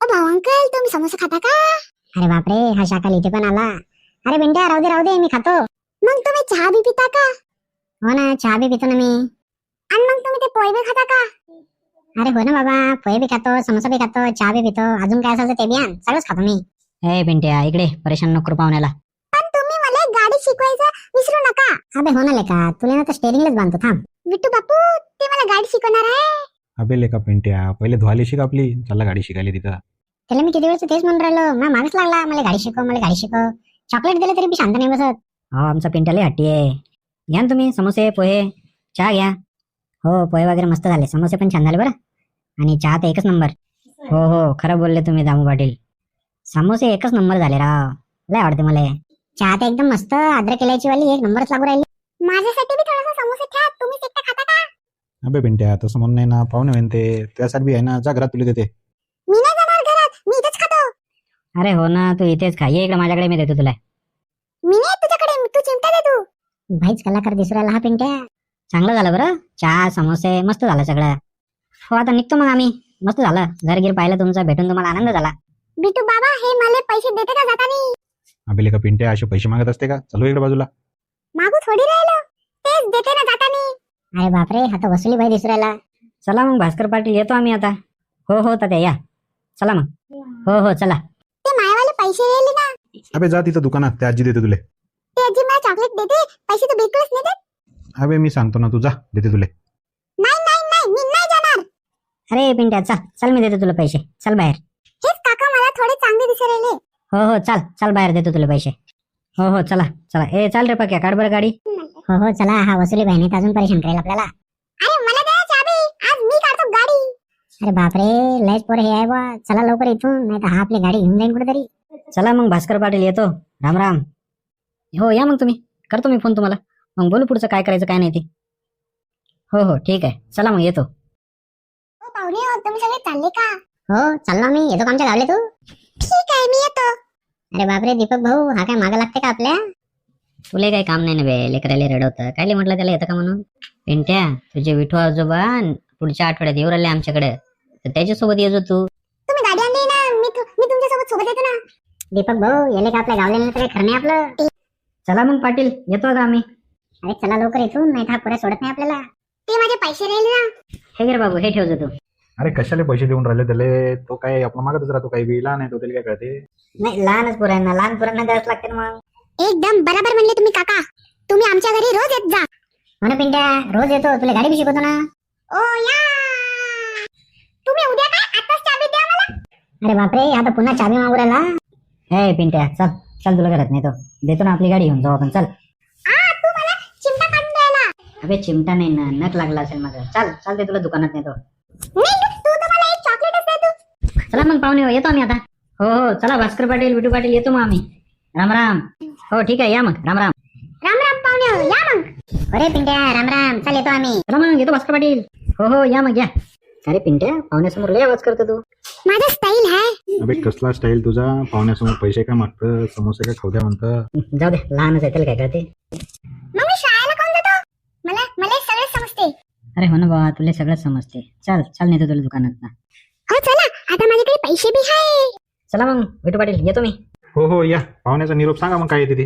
ओ भाऊ अंकल, तुम्ही समोसा खाता का? अरे बापरे, हा शाकाल इथे पण आला. अरे बिंट्या, राहू दे मी खातो. मग तुम्ही चहा बी पिता का? हो ना, चहा बी पितो ना मी. आणि मग तुम्ही ते पोहे बी खाता का? अरे हो ना बाबा, पोहे बी खातो, समोसा बी खातो, चहा बी पितो, अजून काय असायचं ते बी आण, सगळंच खातो मी. हे बिंट्या, इकडे परेशान नको पाहुण्याला. पण तुम्ही मला गाडी शिकवायचं विसरू नका. अबे हो ना लेका, तुला ना तर स्टेरिंगलाच बांधतो, थांब. बिट्टू बापू, ते मला गाडी शिकवणार आहे. अबे लेका पिंट्या, पहिले धुवायला शिक आपली. चला गाडी शिकायला तिथं. त्याला मी किती वेळचं तेच म्हणून राहिलो, मागच लागला, मला गाडी शिकव, मला गाडी शिकव. चॉकलेट दिलं तरी बी शांत नाही बसत. हो, आमचा पिंट्याला हट्टी आहे. घ्या ना तुम्ही समोसे, पोहे, चहा घ्या. हो, पोहे वगैरे मस्त झाले, समोसे पण छान झाले बरं, आणि चहा तर एकच नंबर. हो हो, खरं बोलले तुम्ही दामू पाटील, समोसे एकच नंबर झाले राव, लय आवडते मला. चहा तर एकदम मस्त, अद्रक इलायची वाली एक नंबरच लागू राहिली. माझ्यासाठी बी थोडासा समोसा ठेवा. तुम्ही एकटा खाता का? अबे पिंट्या, तसं म्हणून नाही ना, पाहुणे म्हणते त्यासाठी बी आहे ना, जा घरात तुला देते. मी नाही जाणार घरात, मी इथेच खातो. अरे हो ना, तू इथेच खा, ये इकडे माझ्याकडे, मी देतो तुला. मी नाही तुझ्याकडे, तू चिमटा दे तू. भाईच कलाकार दिसू राहिला हा पिंट्या. चांगलं झालं बरं, चहा समोसे मस्त झालं सगळं. हो, आता निघतो मग आम्ही. मस्त झालं, घरगीर पाहिलं तुमचं, भेटून तुम्हाला आनंद झाला. बिट्टू बाबा, हे मला पैसे देते का जातानी? अबे लेका पिंट्या, असे पैसे मागत असते का? चलो इकडे बाजूला. मागू थोडी राहिलो, तेच देते ना जातानी. अरे बापरे, हा तर वसुली भाई दिसू राहिला. चला मग भास्कर पाटील, येतो आम्ही आता. हो हो तात्या, या चला मग. हो हो चला. ते मायवाले पैसे राहिले ना, अबे जा तिथं दुकानात, त्या आजी देते तुले. ते आजी मला चॉकलेट देते, पैसे तर बिलकुलच नाही देत. अबे मी सांगतो ना, तू जा, देते तुले. नाही नाही नाही, मी नाही जाणार. अरे पिंट्या, चल चल, मी देतो तुला पैसे, चल बाहेर. हेच काका मला थोडे चांगले दिसू राहिले. हो हो, चल चल, बाहेर देतो तुला पैसे. हो हो चला चला, ए चाल रे पक्या, काढ बरं गाडी. हो हो चला, हा वसुली भाईने तर अजून परेशान करेल आपल्याला. अरे मला द्या चाबी, आज मी काढतो गाडी. अरे बापरे, लयच पोर हे आहे बा, चला लवकर इथून, नाही तर हा आपली गाडी घेऊन जाईन कुठेतरी. चला मग भास्कर पाटील, येतो. राम राम. हो या मग तुम्ही, करतो मी फोन तुम्हाला, मग बोलू पुढचं काय करायचं काय नाही ते. हो हो ठीक आहे, चला मग येतो. हो पाहुणे, हो तुम्ही सगळे चालले का? हो चाललो मी, येतो का आमच्या गावले तू? ठीक आहे, मी येतो. अरे बापरे दीपक भाऊ, हा काय मागा लागते का आपल्या? तुले काही काम नाही ना बे, लेकराले रडवतं, काय म्हटलं त्याला येतं का म्हणून. पिंट्या, तुझे विठू आजोबा पुढच्या आठवड्यात येऊ राहिले आमच्याकडे, तर त्याच्यासोबत येजो तू. तुम्ही गाडी आणली ना, मी तुमच्यासोबत सोबत येतो ना. दीपक भाऊ, येले का आपल्या गावले नाही तर काही खरं नाही आपलं. चला मग पाटील, येतो आता आम्ही. अरे चला लवकर इथून, नाही तर हा पुऱ्या सोडत नाही आपल्याला. ते माझे पैसे राहिले ना. हे घे रे बाबू, हे ठेवतो तू. अरे कशाला पैसे देऊन राहिले त्याले, तो काय आपला मागतच राहतो, काही बी लहान आहे तो, त्याला काय कळते. नाही, लहानच पुरांना, लहान पुरांना द्यावंच लागते ना मग. एकदम बरोबर म्हणले तुम्ही काका. तुम्ही आमच्या घरी रोज येत जा. हो ना पिंट्या, रोज येतो, तुला गाडी बी शिकवतो ना. ओ या, तुम्ही उद्या काय आताच चाबी द्या मला. अरे बापरे, आता पुन्हा चाबी मागू राहिला. हे पिंट्या, चल चल, तुला घरात नेतो, देतो ना आपली गाडी घेऊन जाऊ आपण, चल. तू मला चिमटा काढून द्यायला. अबे चिमटा नाही ना, नख लागला असेल माझं. चल चल, ते तुला दुकानात नेतो. नाही, तू तर मला एक चॉकलेटच दे तू. चला मग पाहुणे, येतो आम्ही आता. हो हो चला, भास्कर पाटील, विठू पाटील, येतो मग आम्ही. राम राम. हो ठीक आहे, या मग. राम राम. राम राम पाहुणे, या मग. अरे पिंट्या, राम राम, चल येतो आम्ही. चला मग, येतो भास्कर पाटील. हो हो या मग, या. अरे पिंट्या, पाहुण्यासमोर लय आवाज करतो तू. माझा स्टाईल आहे. अबे कसला स्टाईल तुझा, पाहुण्यासमोर पैसे काय मागतं, समोसे काय खाऊ द्या म्हणतं. जाऊ दे, लहानच आहे, त्याला काय करते. मग मी शाळेला कोण जातो? मला सगळे समजते. अरे हो ना बाबा, तुला सगळं समजते. चल चल, नेतो तुला दुकानात ना. हो चला, आता माझ्याकडे पैसे बी आहे. चला मग विठू पाटील, येतो मी. हो हो या, पाहुण्याचा निरोप सांगा मग काय येते ते.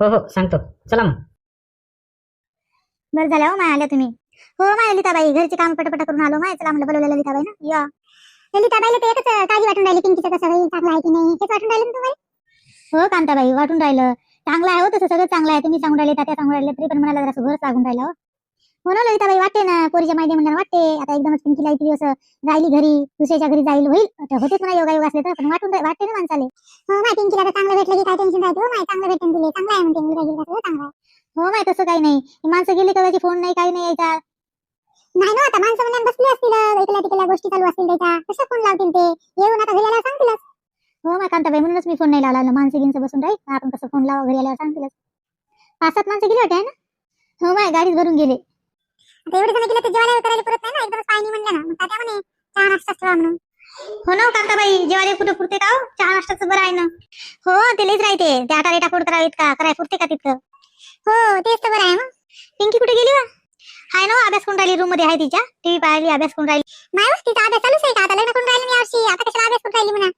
हो हो सांगतो, चला मग. बरं झालं हो, माय आल्या तुम्ही. हो माय ललिताबाई, घरची काम पटपट करून आलो. माय चला म्हणलं बोलवलं ललिताबाई ना. या ललिताबाईला ते एकच काळजी वाटून राहिली, पिंकीचं कसं होईल, चांगलं आहे की नाही, हेच वाटून राहिलं ना तुम्हाला. हो कांताबाई, वाटून राहिलं चांगलं आहे. हो तसं सगळं चांगलं आहे, तुम्ही सांगून राहिले, तात्या सांगून राहिले, तरी पण मला जरा घर लागून राहिलं. हो ना ललिताबाई, वाटते ना, पोरीच्या माहिती म्हणणार वाटते. आता एकदमच पिंकीला इतकी दिवस राहिली घरी, दुसऱ्याच्या घरी जाईल होईल, होतेच म्हणा योगा योग असले तर, पण वाटून वाटते ना माणसाले. हो माय, पिंकीला तर चांगलं भेटलं की काय टेन्शन राहते. हो माय, चांगलं भेटून दिले, चांगलं आहे म्हणते, मुलगा गेला चांगला आहे. हो माय, तसं काही नाही, माणसं गेली का फोन नाही, काही नाही यायचा. नाही ना, आता माणसं म्हणून बसली असतील, इकल्या तिकल्या गोष्टी चालू असतील त्याच्या, कसं फोन लावतील ते, येऊन आता घरी आल्यावर सांगतीलच. हो माय कांताबाई, म्हणूनच मी फोन नाही लावला. माणसं गिनचं बसून राहील, आपण कसं फोन लावा, घरी आल्यावर सांगतीलच. 5-7 माणसं गेली होते ना. हो माय, गाडीच भरून गेले. आता एवढे जण गेले तर जेवायला करायला पुरत नाही ना, एकदमच पाणी म्हणलं ना, मग तात्या म्हणे चहा नाश्ता ठेवा म्हणून. हो ना कांताबाई, जेवायला कुठं पुरते का? चहा नाश्ताचं बरं आहे ना. हो ते लईच राहते, ते आटा रेटा पोट करावीत का, कराय पुरते का तिथं. हो तेच तर बरं आहे. मग पिंकी कुठे गेली वा? हाय ना, अभ्यास करून राहिली, रूम मध्ये आहे तिच्या, टीव्ही पाहिली, अभ्यास करून राहिली. नाही तिचा अभ्यास चालूच आहे का? आता लग्न करून राहिली मी यावर्षी, आता कशाला अभ्यास करून राहिली म्हणा.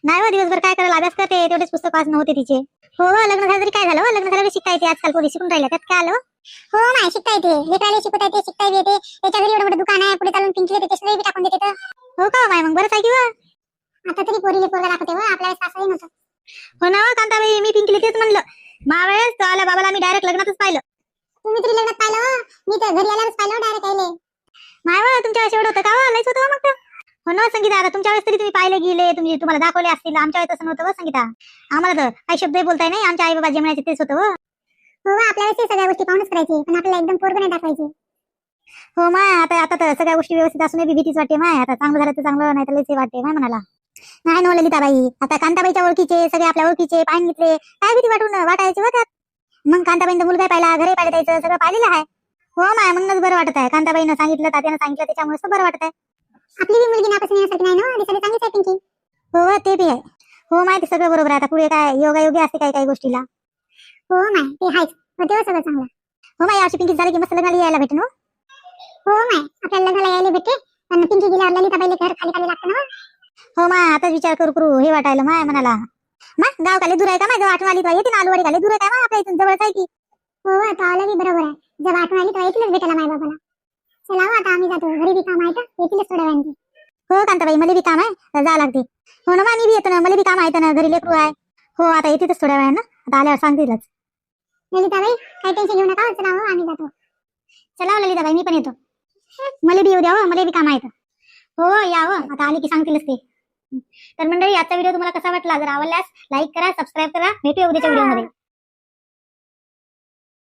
नाही हो, दिवसभर काय करायला, अभ्यास करते, तेवढेच पुस्तक वाचन होते तिचे. हो लग्न झालं तरी काय झालं हो, लग्न झालं शिकता येते, आजकाल पोरी शिकून राहिल्या, त्यात काय आलं. हो नाही शिकता येते, लेकराला शिकवता येते, शिकता येते. त्याच्या घरी एवढं मोठं दुकान आहे, पुढे चालून पिंकी येते, त्याच्याही टाकून देते तर. हो का माय, मग बरंच आहे की हो. आता तरी पोरीले पोरगा दाखवते हो, आपल्या वेळेस असंही नव्हतं. हो ना कांताबाई, मी पिंकीला तेच म्हणलं, मावेळेस तो आला बाबाला मी डायरेक्ट लग्नातच पाहिलं. तुम्ही तरी लग्नात पाहिलं, मी तर घरी आल्यावरच पाहिलं डायरेक्ट आले. माय तुमच्या वेळेस एवढं होतं का हो, लयच होतं मग. हो ना संगीता, आता तुमच्या वेळेस तरी तुम्ही पाहिले गेले, तुम्हाला दाखवले असतील, आमच्या वेळेस तसं नव्हतं हो संगीता. आम्हाला तर काही शब्दही बोलताय नाही, आमच्या आई बाबा जे म्हणायचे तेच होतं. हो आपल्या वेळेस सगळ्या गोष्टी पाहूनच करायची, पण आपल्याला एकदम पोरगं नाही दाखवायची. हो माय, आता आता तर सगळ्या गोष्टी व्यवस्थित असूनही भीतीच वाटते माय. आता चांगलं झालं तर चांगलं, नाही तर लयच वाटते माय म्हणाला. नाही नो ललिताबाई, आता कांताबाईच्या ओळखीचे सगळे आपल्या ओळखीचे पाहून घेतले, काय भीती वाटायची हो त्यात. मग कांताबाईंचा मुलगा पाहिला, घरी पाहिलं, त्याचं सगळं पाहिलेलं आहे. हो माय, म्हणूनच बरं वाटत आहे. कांताबाईनं सांगितलं, तात्यानं सांगितलं, त्याच्यामुळे बरं वाटत आहे. आपली बी मुलगी नापासून येण्यासाठी नाही ना, दिसायला चांगलीच आहे पिंकी. हो ते बी आहे. हो माय, ते सगळं बरोबर आहे. आता पुढे काय योगायोगी असते काही काही गोष्टीला. हो माय, ते आहेच, तेव्हा सगळं चांगलं. हो माय, अशी पिंकी झाली की मस्त लग्नाला यायला भेटेन. हो माय, आपल्याला लग्नाला यायला भेटे, पण पिंकी गेल्यावर ललिताबाईला घर खाली खाली लागतं ना. हो माय, आताच विचार करू हे वाटायला माय म्हणाला. मग गाव काले दूर आहे का माय, जवळ आठवण आली तर येते ना, आलूवाडी काले दूर आहे का माय, आपल्या इथून जवळच आहे की. हो आता आलं बी बरोबर आहे, जवळ आठवण आली तर येतीलच भेटायला माय बाबाला. चला हो, आता आम्ही जातो, घरी बी काम आहे तर येतीलच थोड्या वेळाने. हो कांताबाई, मला बी काम आहे तर जा लागते. हो ना मी बी येतो ना, मला बी काम आहे ना, घरी लेकरू आहे. हो आता येतीलच थोड्या वेळानं, आता आल्यावर सांगतीलच. ललिताबाई काही टेन्शन घेऊ नका, चला हो आम्ही जातो. चला हो ललिताबाई, मी पण येतो, मला बी येऊ द्या हो, मला बी काम आहे. हो या हो, आता आली की सांगतीलच ते. तर मंडळी, आजचा व्हिडिओ तुम्हाला कसा वाटला, जर आवडल्यास लाईक करा, सबस्क्राईब करा, भेटूया उद्याच्या व्हिडिओमध्ये.